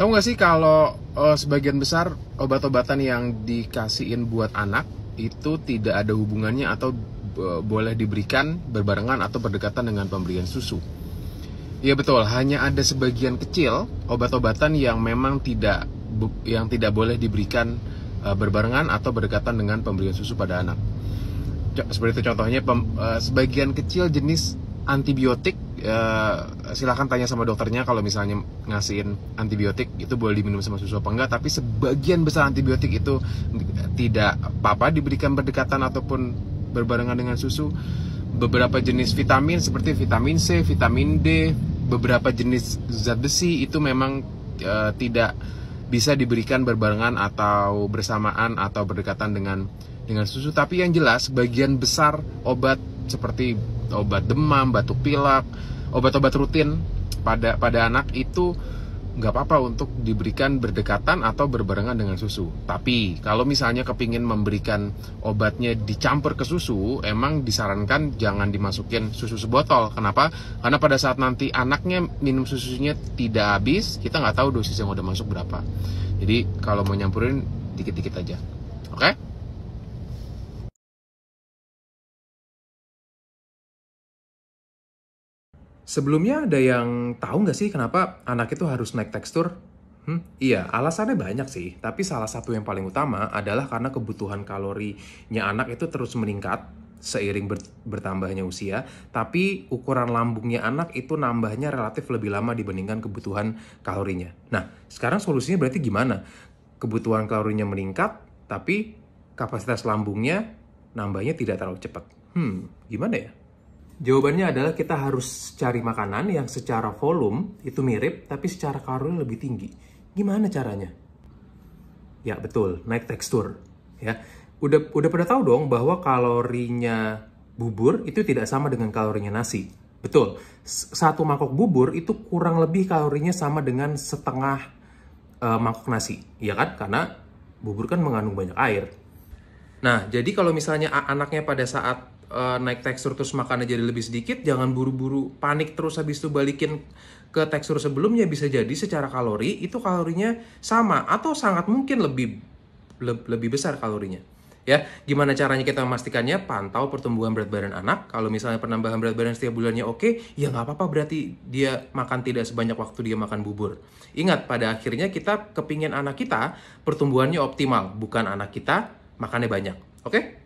Tahu nggak sih kalau sebagian besar obat-obatan yang dikasihin buat anak itu tidak ada hubungannya atau boleh diberikan berbarengan atau berdekatan dengan pemberian susu. Iya betul, hanya ada sebagian kecil obat-obatan yang memang tidak boleh diberikan berbarengan atau berdekatan dengan pemberian susu pada anak. Seperti itu contohnya, sebagian kecil jenis antibiotik, silahkan tanya sama dokternya kalau misalnya ngasihin antibiotik itu boleh diminum sama susu apa enggak, tapi sebagian besar antibiotik itu tidak apa-apa diberikan berdekatan ataupun berbarengan dengan susu. Beberapa jenis vitamin seperti vitamin C, vitamin D, beberapa jenis zat besi itu memang tidak bisa diberikan berbarengan atau bersamaan atau berdekatan dengan susu. Tapi yang jelas bagian besar obat seperti obat demam, batuk pilek, obat-obat rutin pada anak itu nggak apa-apa untuk diberikan berdekatan atau berbarengan dengan susu. Tapi kalau misalnya kepingin memberikan obatnya dicampur ke susu, emang disarankan jangan dimasukin susu sebotol. Kenapa? Karena pada saat nanti anaknya minum susunya tidak habis, kita nggak tahu dosis yang udah masuk berapa. Jadi kalau mau nyampurin dikit-dikit aja. Oke? Sebelumnya ada yang tahu nggak sih kenapa anak itu harus naik tekstur? Iya, alasannya banyak sih. Tapi salah satu yang paling utama adalah karena kebutuhan kalorinya anak itu terus meningkat seiring bertambahnya usia. Tapi ukuran lambungnya anak itu nambahnya relatif lebih lama dibandingkan kebutuhan kalorinya. Nah, sekarang solusinya berarti gimana? Kebutuhan kalorinya meningkat, tapi kapasitas lambungnya nambahnya tidak terlalu cepat. Gimana ya? Jawabannya adalah kita harus cari makanan yang secara volume itu mirip, tapi secara kalori lebih tinggi. Gimana caranya? Ya betul, naik tekstur. Ya, udah pada tahu dong bahwa kalorinya bubur itu tidak sama dengan kalorinya nasi. Betul, satu mangkok bubur itu kurang lebih kalorinya sama dengan setengah mangkok nasi, ya kan? Karena bubur kan mengandung banyak air. Nah, jadi kalau misalnya anaknya pada saat naik tekstur terus makannya jadi lebih sedikit, jangan buru-buru panik terus habis itu balikin ke tekstur sebelumnya. Bisa jadi secara kalori itu kalorinya sama atau sangat mungkin lebih besar kalorinya. Ya, gimana caranya kita memastikannya? Pantau pertumbuhan berat badan anak. Kalau misalnya penambahan berat badan setiap bulannya oke, ya nggak apa-apa, berarti dia makan tidak sebanyak waktu dia makan bubur. Ingat, pada akhirnya kita kepingin anak kita pertumbuhannya optimal, bukan anak kita makannya banyak. Oke?